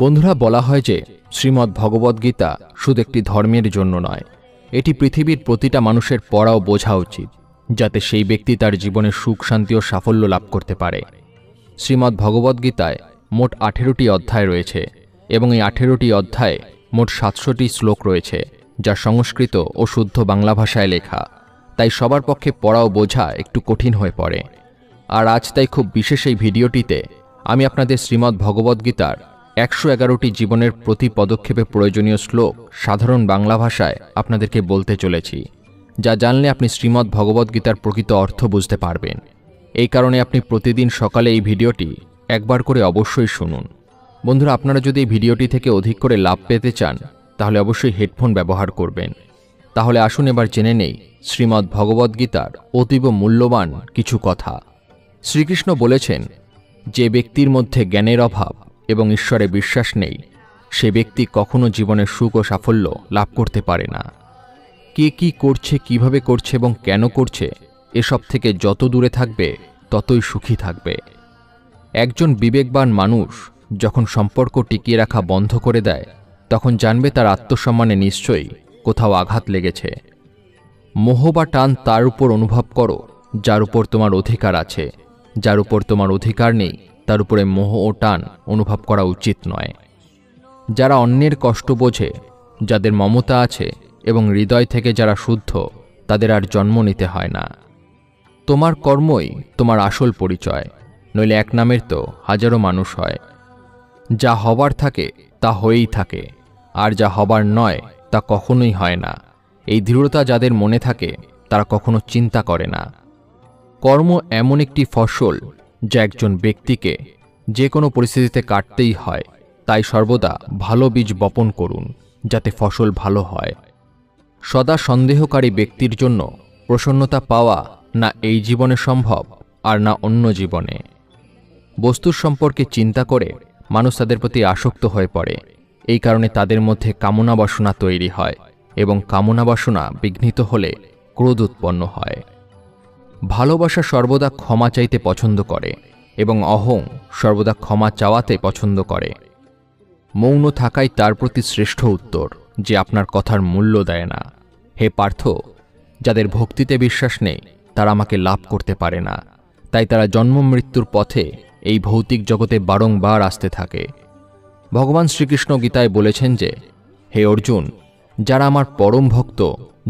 বন্ধুরা, বলা হয় যে শ্রীমদ্ ভগবদ্গীতা শুধু একটি ধর্মের জন্য নয়, এটি পৃথিবীর প্রতিটা মানুষের পড়া ও বোঝা উচিত, যাতে সেই ব্যক্তি তার জীবনে সুখ, শান্তি ও সাফল্য লাভ করতে পারে। শ্রীমদ্ ভগবদ্গীতায় মোট 18টি অধ্যায় রয়েছে এবং এই 18টি অধ্যায়ে মোট 700টি শ্লোক রয়েছে, যা সংস্কৃত ও শুদ্ধ বাংলা ভাষায় লেখা। তাই সবার পক্ষে পড়া ও বোঝা একটু কঠিন হয়ে পড়ে। আর আজ তাই খুব বিশেষ এই ভিডিওটিতে আমি আপনাদের শ্রীমদ্ ভগবদ্গীতার 111টি জীবনের প্রতি পদক্ষেপে প্রয়োজনীয় শ্লোক সাধারণ বাংলা ভাষায় আপনাদেরকে বলতে চলেছি, যা জানলে আপনি শ্রীমদ্ ভগবদ্গীতার প্রকৃত অর্থ বুঝতে পারবেন। এই কারণে আপনি প্রতিদিন সকালে এই ভিডিওটি একবার করে অবশ্যই শুনুন। বন্ধুরা, আপনারা যদি এই ভিডিওটি থেকে অধিক করে লাভ পেতে চান, তাহলে অবশ্যই হেডফোন ব্যবহার করবেন। তাহলে আসুন এবার জেনে নেই শ্রীমদ্ ভগবদ্গীতার অতীব মূল্যবান কিছু কথা। শ্রীকৃষ্ণ বলেছেন, যে ব্যক্তির মধ্যে জ্ঞানের অভাব এবং ঈশ্বরে বিশ্বাস নেই, সে ব্যক্তি কখনো জীবনে সুখ ও সাফল্য লাভ করতে পারে না। কে কি করছে, কিভাবে করছে এবং কেন করছে, এসব থেকে যত দূরে থাকবে ততই সুখী থাকবে। একজন বিবেকবান মানুষ যখন সম্পর্ক টিকিয়ে রাখা বন্ধ করে দেয়, তখন জানবে তার আত্মসম্মানে নিশ্চয়ই কোথাও আঘাত লেগেছে। মোহ বা টান তার উপর অনুভব করো যার উপর তোমার অধিকার আছে। যার উপর তোমার অধিকার নেই, তার উপরে মোহ ও টান অনুভব করা উচিত নয়। যারা অন্যের কষ্ট বোঝে, যাদের মমতা আছে এবং হৃদয় থেকে যারা শুদ্ধ, তাদের আর জন্ম নিতে হয় না। তোমার কর্মই তোমার আসল পরিচয়, নইলে এক নামের তো হাজারো মানুষ হয়। যা হবার থাকে তা হয়েই থাকে, আর যা হবার নয় তা কখনোই হয় না। এই দৃঢ়তা যাদের মনে থাকে, তারা কখনো চিন্তা করে না। কর্ম এমন একটি ফসল যা একজন ব্যক্তিকে যে কোনো পরিস্থিতিতে কাটতেই হয়। তাই সর্বদা ভালো বীজ বপন করুন, যাতে ফসল ভালো হয়। সদা সন্দেহকারী ব্যক্তির জন্য প্রসন্নতা পাওয়া না এই জীবনে সম্ভব, আর না অন্য জীবনে। বস্তুর সম্পর্কে চিন্তা করে মানুষ তাদের প্রতি আসক্ত হয়ে পড়ে। এই কারণে তাদের মধ্যে কামনা বাসনা তৈরি হয়, এবং কামনা বাসনা বিঘ্নিত হলে ক্রোধ উৎপন্ন হয়। ভালোবাসা সর্বদা ক্ষমা চাইতে পছন্দ করে, এবং অহং সর্বদা ক্ষমা চাওয়াতে পছন্দ করে। মৌন থাকাই তার প্রতি শ্রেষ্ঠ উত্তর, যে আপনার কথার মূল্য দেয় না। হে পার্থ, যাদের ভক্তিতে বিশ্বাস নেই, তারা আমাকে লাভ করতে পারে না। তাই তারা জন্ম মৃত্যুর পথে এই ভৌতিক জগতে বারংবার আসতে থাকে। ভগবান শ্রীকৃষ্ণ গীতায় বলেছেন যে, হে অর্জুন, যারা আমার পরম ভক্ত,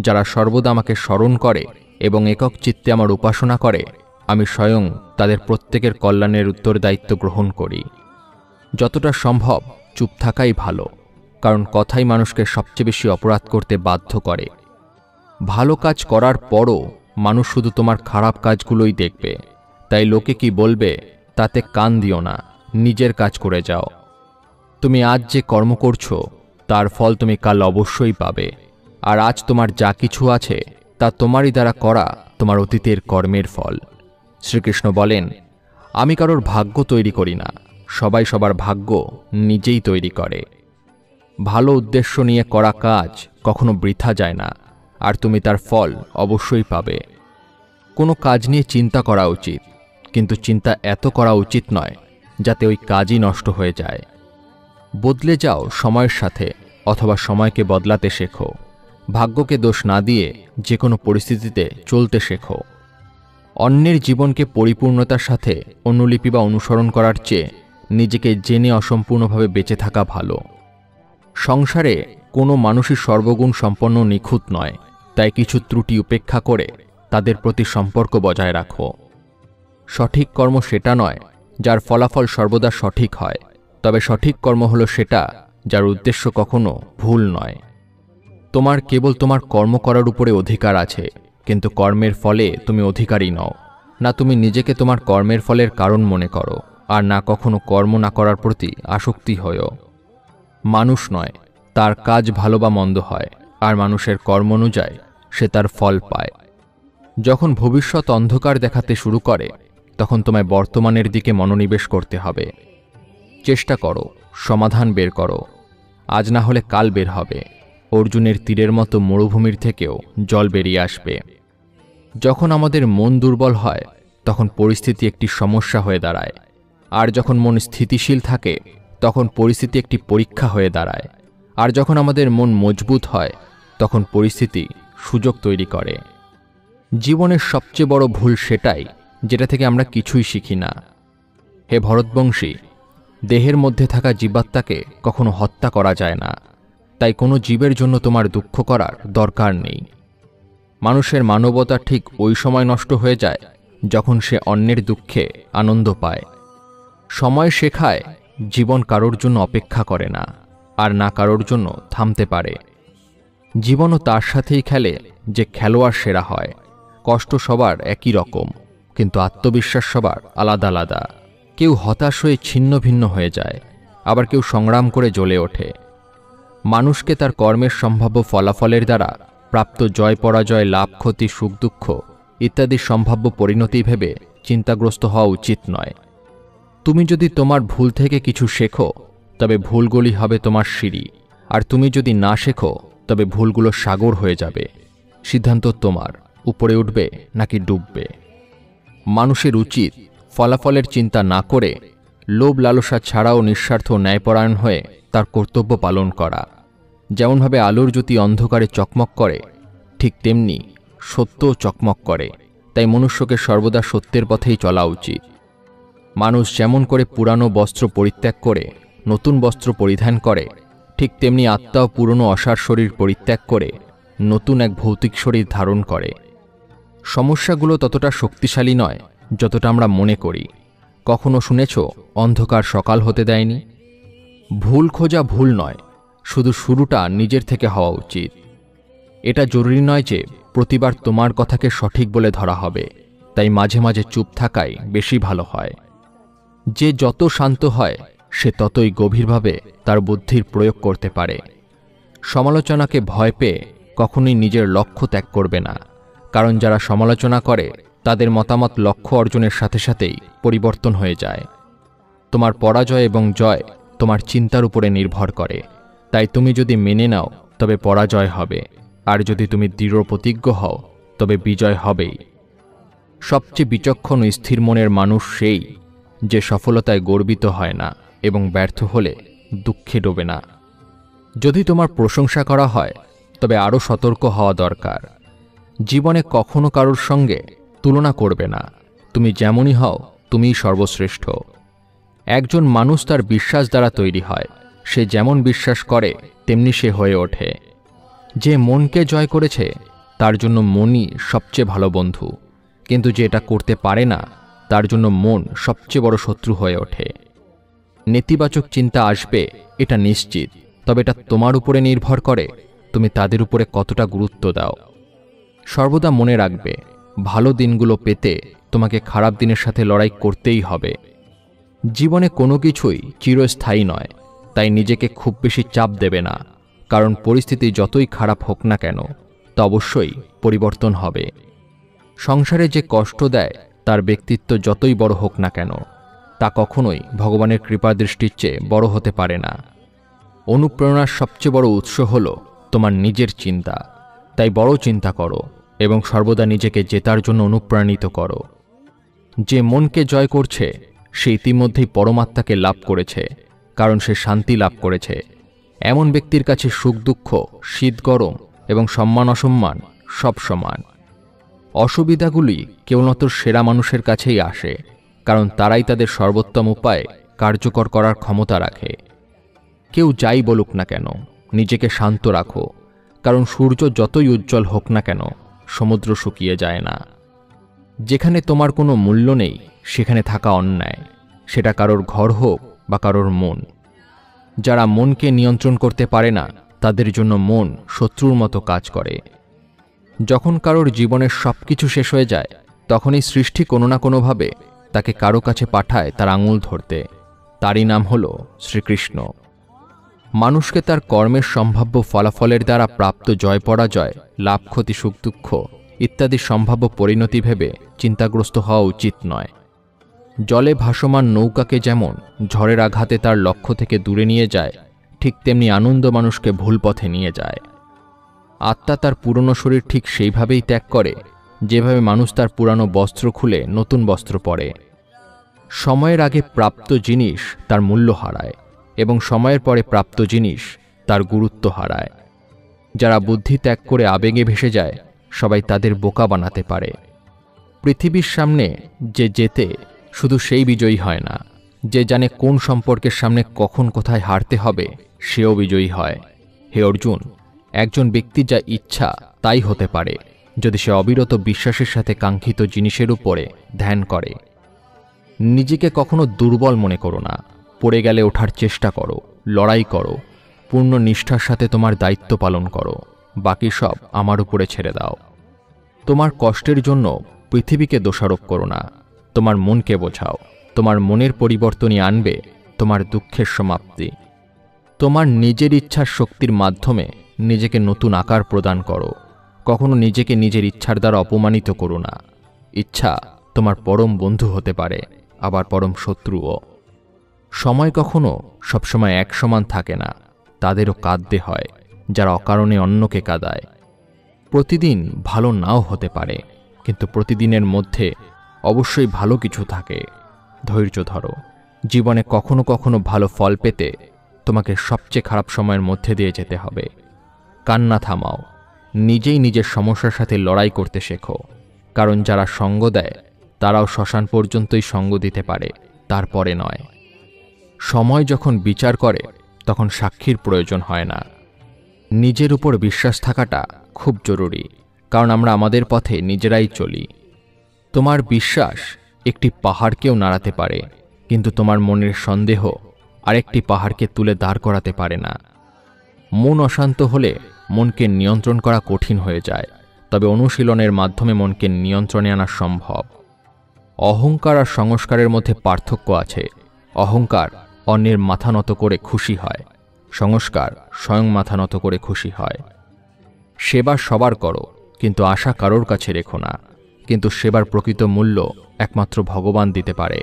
যারা সর্বদা আমাকে স্মরণ করে এবং একক চিত্তে আমার উপাসনা করে, আমি স্বয়ং তাদের প্রত্যেকের কল্যাণের উত্তরদায়িত্ব গ্রহণ করি। যতটা সম্ভব চুপ থাকাই ভালো, কারণ কথাই মানুষকে সবচেয়ে বেশি অপরাধ করতে বাধ্য করে। ভালো কাজ করার পরও মানুষ শুধু তোমার খারাপ কাজগুলোই দেখবে। তাই লোকে কি বলবে তাতে কান দিও না, নিজের কাজ করে যাও। তুমি আজ যে কর্ম করছো, তার ফল তুমি কাল অবশ্যই পাবে। আর আজ তোমার যা কিছু আছে, তা তোমারই দ্বারা করা তোমার অতীতের কর্মের ফল। শ্রীকৃষ্ণ বলেন, আমি কারোর ভাগ্য তৈরি করি না, সবাই সবার ভাগ্য নিজেই তৈরি করে। ভালো উদ্দেশ্য নিয়ে করা কাজ কখনো বৃথা যায় না, আর তুমি তার ফল অবশ্যই পাবে। কোনো কাজ নিয়ে চিন্তা করা উচিত, কিন্তু চিন্তা এত করা উচিত নয় যাতে ওই কাজই নষ্ট হয়ে যায়। বদলে যাও সময়ের সাথে, অথবা সময়কে বদলাতে শেখো। ভাগ্যকে দোষ না দিয়ে যে কোনো পরিস্থিতিতে চলতে শেখো। অন্যের জীবনকে পরিপূর্ণতার সাথে অনুলিপি বা অনুসরণ করার চেয়ে নিজেকে জেনে অসম্পূর্ণভাবে বেঁচে থাকা ভালো। সংসারে কোনো মানুষই সর্বগুণ সম্পন্ন নিখুঁত নয়, তাই কিছু ত্রুটি উপেক্ষা করে তাদের প্রতি সম্পর্ক বজায় রাখো। সঠিক কর্ম সেটা নয় যার ফলাফল সর্বদা সঠিক হয়, তবে সঠিক কর্ম হলো সেটা যার উদ্দেশ্য কখনো ভুল নয়। তোমার কেবল তোমার কর্ম করার উপরে অধিকার আছে, কিন্তু কর্মের ফলে তুমি অধিকারী নও। না তুমি নিজেকে তোমার কর্মের ফলের কারণ মনে করো, আর না কখনো কর্ম না করার প্রতি আসক্তি হয়ও। মানুষ নয়, তার কাজ ভালো বা মন্দ হয়, আর মানুষের কর্ম অনুযায়ী সে তার ফল পায়। যখন ভবিষ্যৎ অন্ধকার দেখাতে শুরু করে, তখন তোমায় বর্তমানের দিকে মনোনিবেশ করতে হবে। চেষ্টা করো, সমাধান বের করো। আজ না হলে কাল বের হবে। অর্জুনের তীরের মতো মরুভূমির থেকেও জল বেরিয়ে আসবে। যখন আমাদের মন দুর্বল হয়, তখন পরিস্থিতি একটি সমস্যা হয়ে দাঁড়ায়। আর যখন মন স্থিতিশীল থাকে, তখন পরিস্থিতি একটি পরীক্ষা হয়ে দাঁড়ায়, আর যখন আমাদের মন মজবুত হয় তখন পরিস্থিতি সুযোগ তৈরি করে। জীবনের সবচেয়ে বড় ভুল সেটাই যেটা থেকে আমরা কিছুই শিখি না। হে ভরতবংশী, দেহের মধ্যে থাকা জীবাত্মাকে কখনো হত্যা করা যায় না, তাই কোনো জীবের জন্য তোমার দুঃখ করার দরকার নেই। মানুষের মানবতা ঠিক ওই সময় নষ্ট হয়ে যায় যখন সে অন্যের দুঃখে আনন্দ পায়। সময় শেখায় জীবন কারোর জন্য অপেক্ষা করে না, আর না কারোর জন্য থামতে পারে। জীবনও তার সাথেই খেলে যে খেলোয়াড় সেরা হয়। কষ্ট সবার একই রকম, কিন্তু আত্মবিশ্বাস সবার আলাদা আলাদা। কেউ হতাশ হয়ে ছিন্ন ভিন্ন হয়ে যায়, আবার কেউ সংগ্রাম করে জ্বলে ওঠে। মানুষকে তার কর্মের সম্ভাব্য ফলাফলের দ্বারা প্রাপ্ত জয় পরাজয়, লাভ ক্ষতি, সুখ দুঃখ ইত্যাদি সম্ভাব্য পরিণতি ভেবে চিন্তাগ্রস্ত হওয়া উচিত নয়। তুমি যদি তোমার ভুল থেকে কিছু শেখো তবে ভুলগুলি হবে তোমার সিঁড়ি, আর তুমি যদি না শেখো তবে ভুলগুলো সাগর হয়ে যাবে। সিদ্ধান্ত তোমার, উপরে উঠবে নাকি ডুববে। মানুষের উচিত ফলাফলের চিন্তা না করে লোভ লালসা ছাড়াও নিঃস্বার্থ ন্যায়পরায়ণ হয়ে তার কর্তব্য পালন করা। যেমনভাবে আলোর জ্যোতি অন্ধকারে চকমক করে, ঠিক তেমনি সত্যও চকমক করে। তাই মনুষ্যকে সর্বদা সত্যের পথেই চলা উচিত। মানুষ যেমন করে পুরানো বস্ত্র পরিত্যাগ করে নতুন বস্ত্র পরিধান করে, ঠিক তেমনি আত্মাও পুরনো অসার শরীর পরিত্যাগ করে নতুন এক ভৌতিক শরীর ধারণ করে। সমস্যাগুলো ততটা শক্তিশালী নয় যতটা আমরা মনে করি। কখনো শুনেছ অন্ধকার সকাল হতে দেয়নি? ভুল খোঁজা ভুল নয়, শুধু শুরুটা নিজের থেকে হওয়া উচিত। এটা জরুরি নয় যে প্রতিবার তোমার কথাকে সঠিক বলে ধরা হবে, তাই মাঝে মাঝে চুপ থাকাই বেশি ভালো হয়। যে যত শান্ত হয় সে ততই গভীরভাবে তার বুদ্ধির প্রয়োগ করতে পারে। সমালোচনাকে ভয় পেয়ে কখনোই নিজের লক্ষ্য ত্যাগ করবে না, কারণ যারা সমালোচনা করে তাদের মতামত লক্ষ্য অর্জনের সাথে সাথেই পরিবর্তন হয়ে যায়। তোমার পরাজয় এবং জয় তোমার চিন্তার উপরে নির্ভর করে। তাই তুমি যদি মেনে নাও তবে পরাজয় হবে, আর যদি তুমি দৃঢ় প্রতিজ্ঞ হও তবে বিজয় হবেই। সবচেয়ে বিচক্ষণ ও স্থির মনের মানুষ সেই যে সফলতায় গর্বিত হয় না এবং ব্যর্থ হলে দুঃখে ডোবে না। যদি তোমার প্রশংসা করা হয় তবে আরও সতর্ক হওয়া দরকার। জীবনে কখনো কারোর সঙ্গে তুলনা করবে না। তুমি যেমনই হও তুমিই সর্বশ্রেষ্ঠ। একজন মানুষ তার বিশ্বাস দ্বারা তৈরি হয়। সে যেমন বিশ্বাস করে তেমনি সে হয়ে ওঠে। যে মনকে জয় করেছে তার জন্য মনই সবচেয়ে ভালো বন্ধু, কিন্তু যে এটা করতে পারে না তার জন্য মন সবচেয়ে বড় শত্রু হয়ে ওঠে। নেতিবাচক চিন্তা আসবে এটা নিশ্চিত, তবে এটা তোমার উপরে নির্ভর করে তুমি তাদের উপরে কতটা গুরুত্ব দাও। সর্বদা মনে রাখবে, ভালো দিনগুলো পেতে তোমাকে খারাপ দিনের সাথে লড়াই করতেই হবে। জীবনে কোনো কিছুই চিরস্থায়ী নয়, তাই নিজেকে খুব বেশি চাপ দেবে না, কারণ পরিস্থিতি যতই খারাপ হোক না কেন তা অবশ্যই পরিবর্তন হবে। সংসারে যে কষ্ট দেয় তার ব্যক্তিত্ব যতই বড় হোক না কেন তা কখনোই ভগবানের কৃপাদৃষ্টির চেয়ে বড় হতে পারে না। অনুপ্রেরণার সবচেয়ে বড় উৎস হল তোমার নিজের চিন্তা। তাই বড় চিন্তা করো এবং সর্বদা নিজেকে জেতার জন্য অনুপ্রাণিত করো। যে মনকে জয় করছে সে ইতিমধ্যেই পরমাত্মাকে লাভ করেছে, কারণ সে শান্তি লাভ করেছে। এমন ব্যক্তির কাছে সুখ দুঃখ, শীত গরম এবং সম্মান অসম্মান সব সমান। অসুবিধাগুলি কেবলমাত্র সেরা মানুষের কাছেই আসে, কারণ তারাই তাদের সর্বোত্তম উপায়ে কার্যকর করার ক্ষমতা রাখে। কেউ যাই বলুক না কেন নিজেকে শান্ত রাখো, কারণ সূর্য যতই উজ্জ্বল হোক না কেন সমুদ্র শুকিয়ে যায় না। যেখানে তোমার কোনো মূল্য নেই সেখানে থাকা অন্যায়, সেটা কারোর ঘর হোক বা কারোর মন। যারা মনকে নিয়ন্ত্রণ করতে পারে না তাদের জন্য মন শত্রুর মতো কাজ করে। যখন কারোর জীবনের সবকিছু শেষ হয়ে যায় তখনই সৃষ্টি কোনো না কোনোভাবে তাকে কারো কাছে পাঠায় তার আঙুল ধরতে। তারই নাম হল শ্রীকৃষ্ণ। মানুষকে তার কর্মের সম্ভাব্য ফলাফলের দ্বারা প্রাপ্ত জয় পরাজয়, লাভ ক্ষতি, সুখ দুঃখ ইত্যাদি সম্ভাব্য পরিণতি ভেবে চিন্তাগ্রস্ত হওয়া উচিত নয়। জলে ভাসমান নৌকাকে যেমন ঝড়ের আঘাতে তার লক্ষ্য থেকে দূরে নিয়ে যায়, ঠিক তেমনি আনন্দ মানুষকে ভুল পথে নিয়ে যায়। আত্মা তার পুরনো শরীর ঠিক সেইভাবেই ত্যাগ করে যেভাবে মানুষ তার পুরানো বস্ত্র খুলে নতুন বস্ত্র পরে। সময়ের আগে প্রাপ্ত জিনিস তার মূল্য হারায়, এবং সময়ের পরে প্রাপ্ত জিনিস তার গুরুত্ব হারায়। যারা বুদ্ধি ত্যাগ করে আবেগে ভেসে যায়, সবাই তাদের বোকা বানাতে পারে। পৃথিবীর সামনে যে জেতে, শুধু সেই বিজয়ী হয় না, যে জানে কোন সম্পর্কের সামনে কখন কোথায় হারতে হবে, সেও বিজয়ী হয়। হে অর্জুন, একজন ব্যক্তি যা ইচ্ছা তাই হতে পারে যদি সে অবিরত বিশ্বাসের সাথে কাঙ্ক্ষিত জিনিসের উপরে ধ্যান করে। নিজেকে কখনো দুর্বল মনে করো না। পড়ে গেলে ওঠার চেষ্টা করো, লড়াই করো, পূর্ণ নিষ্ঠার সাথে তোমার দায়িত্ব পালন করো। বাকি সব আমার উপরে ছেড়ে দাও। তোমার কষ্টের জন্য পৃথিবীকে দোষারোপ করো না, তোমার মনকে বোঝাও। তোমার মনের পরিবর্তনই আনবে তোমার দুঃখের সমাপ্তি। তোমার নিজের ইচ্ছার শক্তির মাধ্যমে নিজেকে নতুন আকার প্রদান করো। কখনো নিজেকে নিজের ইচ্ছার দ্বারা অপমানিত করো না। ইচ্ছা তোমার পরম বন্ধু হতে পারে, আবার পরম শত্রুও। সময় কখনো সবসময় এক সমান থাকে না, তাদেরও কাঁদতে হয় যারা অকারণে অন্যকে কাঁদায়। প্রতিদিন ভালো নাও হতে পারে, কিন্তু প্রতিদিনের মধ্যে অবশ্যই ভালো কিছু থাকে। ধৈর্য ধরো। জীবনে কখনো কখনো ভালো ফল পেতে তোমাকে সবচেয়ে খারাপ সময়ের মধ্যে দিয়ে যেতে হবে। কান্না থামাও, নিজেই নিজের সমস্যার সাথে লড়াই করতে শেখো। কারণ যারা সঙ্গ দেয় তারাও শ্মশান পর্যন্তই সঙ্গ দিতে পারে, তারপরে নয়। সময় যখন বিচার করে তখন সাক্ষীর প্রয়োজন হয় না। নিজের উপর বিশ্বাস থাকাটা খুব জরুরি, কারণ আমরা আমাদের পথে নিজেরাই চলি। তোমার বিশ্বাস একটি পাহাড়কেও নাড়াতে পারে, কিন্তু তোমার মনের সন্দেহ আরেকটি পাহাড়কে তুলে দাঁড় করাতে পারে না। মন অশান্ত হলে মনকে নিয়ন্ত্রণ করা কঠিন হয়ে যায়, তবে অনুশীলনের মাধ্যমে মনকে নিয়ন্ত্রণে আনা সম্ভব। অহংকার আর সংস্কারের মধ্যে পার্থক্য আছে। অহংকার অন্যের মাথা নত করে খুশি হয়, সংস্কার স্বয়ং মাথা নত করে খুশি হয়। সেবা সবার করো, কিন্তু আশা কারোর কাছে রেখো না। কিন্তু সেবার প্রকৃত মূল্য একমাত্র ভগবান দিতে পারে।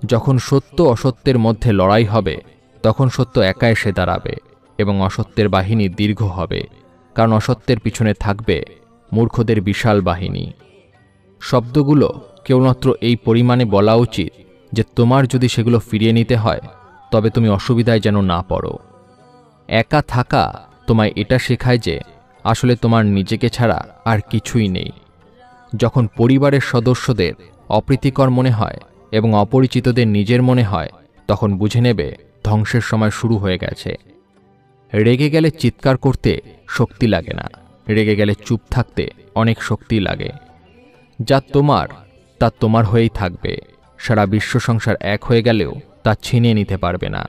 যখন সত্য অসত্যের মধ্যে লড়াই হবে, তখন সত্য একা এসে দাঁড়াবে এবং অসত্যের বাহিনী দীর্ঘ হবে, কারণ অসত্যের পিছনে থাকবে মূর্খদের বিশাল বাহিনী। শব্দগুলো কেবলমাত্র এই পরিমাণে বলা উচিত যে তোমার যদি সেগুলো ফিরিয়ে নিতে হয়, তবে তুমি অসুবিধায় যেন না পড়ো। একা থাকা তোমায় এটা শেখায় যে আসলে তোমার নিজেকে ছাড়া আর কিছুই নেই। যখন পরিবারের সদস্যদের অপ্রীতিকর মনে হয় এবং অপরিচিতদের নিজের মনে হয়, তখন বুঝে নেবে ধ্বংসের সময় শুরু হয়ে গেছে। রেগে গেলে চিৎকার করতে শক্তি লাগে না, রেগে গেলে চুপ থাকতে অনেক শক্তি লাগে। যা তোমার তা তোমার হয়েই থাকবে। সারা বিশ্ব সংসার এক হয়ে গেলেও তা ছিনিয়ে নিতে পারবে না।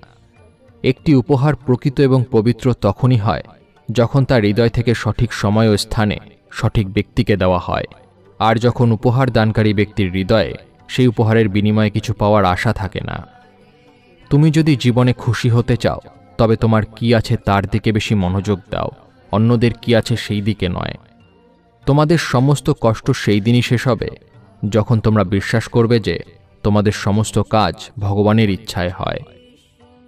একটি উপহার প্রকৃত এবং পবিত্র তখনই হয় যখন তা হৃদয় থেকে সঠিক সময় ও স্থানে সঠিক ব্যক্তিকে দেওয়া হয়। আর যখন উপহার দানকারী ব্যক্তির হৃদয়ে সেই উপহারের বিনিময়ে কিছু পাওয়ার আশা থাকে না। তুমি যদি জীবনে খুশি হতে চাও, তবে তোমার কি আছে তার দিকে বেশি মনোযোগ দাও, অন্যদের কি আছে সেই দিকে নয়। তোমাদের সমস্ত কষ্ট সেই দিনই শেষ হবে যখন তোমরা বিশ্বাস করবে যে তোমাদের সমস্ত কাজ ভগবানের ইচ্ছায় হয়।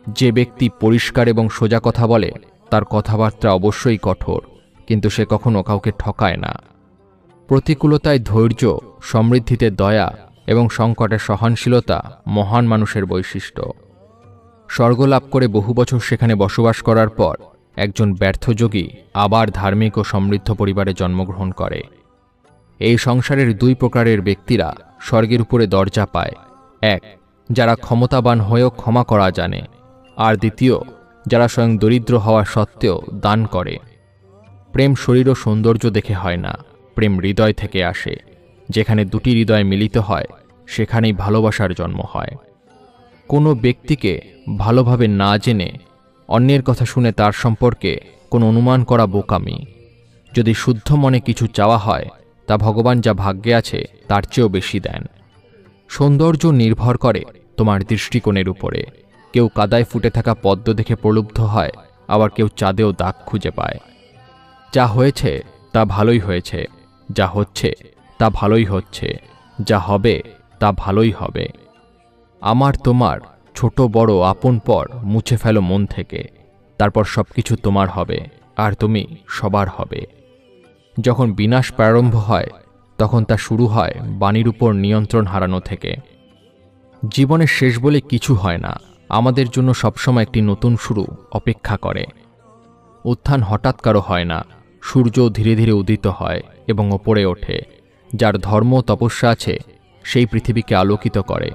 যে ব্যক্তি পরিষ্কার এবং সোজা কথা বলে তার কথাবার্তা অবশ্যই কঠোর, কিন্তু সে কখনো কাউকে ঠকায় না। প্রতিকূলতায় ধৈর্য, সমৃদ্ধিতে দয়া এবং সংকটে সহনশীলতা মহান মানুষের বৈশিষ্ট্য। স্বর্গ লাভ করে বহু বছর সেখানে বসবাস করার পর একজন ব্যর্থ যোগী আবার ধার্মিক ও সমৃদ্ধ পরিবারে জন্মগ্রহণ করে। এই সংসারের দুই প্রকারের ব্যক্তিরা স্বর্গের উপরে দরজা পায়। এক, যারা ক্ষমতাবান হয়েও ক্ষমা করা জানে, আর দ্বিতীয়, যারা স্বয়ং দরিদ্র হওয়া সত্ত্বেও দান করে। প্রেম শরীর ও সৌন্দর্য দেখে হয় না, প্রেম হৃদয় থেকে আসে। যেখানে দুটি হৃদয় মিলিত হয়, সেখানেই ভালোবাসার জন্ম হয়। কোনো ব্যক্তিকে ভালোভাবে না জেনে অন্যের কথা শুনে তার সম্পর্কে কোনো অনুমান করা বোকামি। যদি শুদ্ধ মনে কিছু চাওয়া হয়, তা ভগবান যা ভাগ্যে আছে তার চেয়েও বেশি দেন। সৌন্দর্য নির্ভর করে তোমার দৃষ্টিকোণের উপরে। কেউ কাদায় ফুটে থাকা পদ্ম দেখে প্রলুব্ধ হয়, আবার কেউ চাঁদেও দাগ খুঁজে পায়। যা হয়েছে তা ভালোই হয়েছে, যা হচ্ছে তা ভালোই হচ্ছে, যা হবে তা ভালোই হবে। আমার তোমার ছোট বড় আপন পর মুছে ফেলো মন থেকে, তারপর সবকিছু তোমার হবে আর তুমি সবার হবে। যখন বিনাশ প্রারম্ভ হয়, তখন তা শুরু হয় বাণীর উপর নিয়ন্ত্রণ হারানো থেকে। জীবনের শেষ বলে কিছু হয় না, আমাদের জন্য সবসময় একটি নতুন শুরু অপেক্ষা করে। উত্থান হঠাৎ কারো হয় না, সূর্য ধীরে ধীরে উদিত হয় এবং ওপরে ওঠে। যার ধর্ম তপস্যা আছে সেই পৃথিবীকে আলোকিত করে।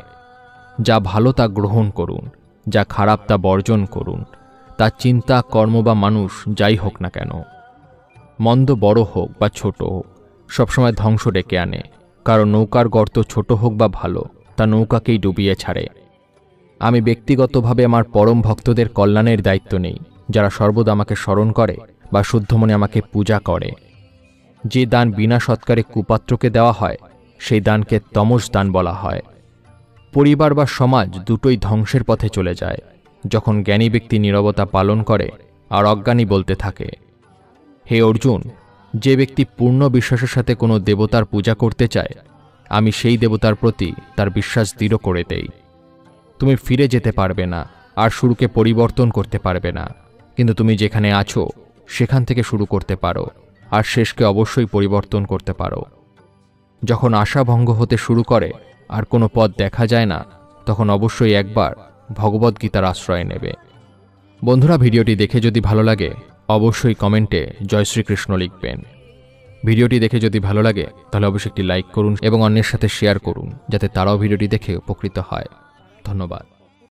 যা ভালো তা গ্রহণ করুন, যা খারাপ তা বর্জন করুন। তার চিন্তা, কর্ম বা মানুষ যাই হোক না কেন, মন্দ বড় হোক বা ছোট হোক, সবসময় ধ্বংস ডেকে আনে। কারণ নৌকার গর্ত ছোট হোক বা ভালো, তা নৌকাকেই ডুবিয়ে ছাড়ে। আমি ব্যক্তিগতভাবে আমার পরম ভক্তদের কল্যাণের দায়িত্ব নেই, যারা সর্বদা আমাকে স্মরণ করে বা শুদ্ধ মনে আমাকে পূজা করে। যে দান বিনা সৎকারে কুপাত্রকে দেওয়া হয়, সেই দানকে তমস দান বলা হয়। পরিবার বা সমাজ দুটোই ধ্বংসের পথে চলে যায় যখন জ্ঞানী ব্যক্তি নীরবতা পালন করে আর অজ্ঞানী বলতে থাকে। হে অর্জুন, যে ব্যক্তি পূর্ণ বিশ্বাসের সাথে কোনো দেবতার পূজা করতে চায়, আমি সেই দেবতার প্রতি তার বিশ্বাস দৃঢ় করে দেই। তুমি ফিরে যেতে পারবে না আর শুরুকে পরিবর্তন করতে পারবে না, কিন্তু তুমি যেখানে আছো সেখান থেকে শুরু করতে পারো আর শেষকে অবশ্যই পরিবর্তন করতে পারো। যখন আশা ভঙ্গ হতে শুরু করে আর কোনো পথ দেখা যায় না, তখন অবশ্যই একবার ভগবদ্গীতার আশ্রয় নেবে। বন্ধুরা, ভিডিওটি দেখে যদি ভালো লাগে অবশ্যই কমেন্টে জয় শ্রীকৃষ্ণ লিখবেন। ভিডিওটি দেখে যদি ভালো লাগে তাহলে অবশ্যই একটি লাইক করুন এবং অন্যের সাথে শেয়ার করুন, যাতে তারাও ভিডিওটি দেখে উপকৃত হয়। ধন্যবাদ।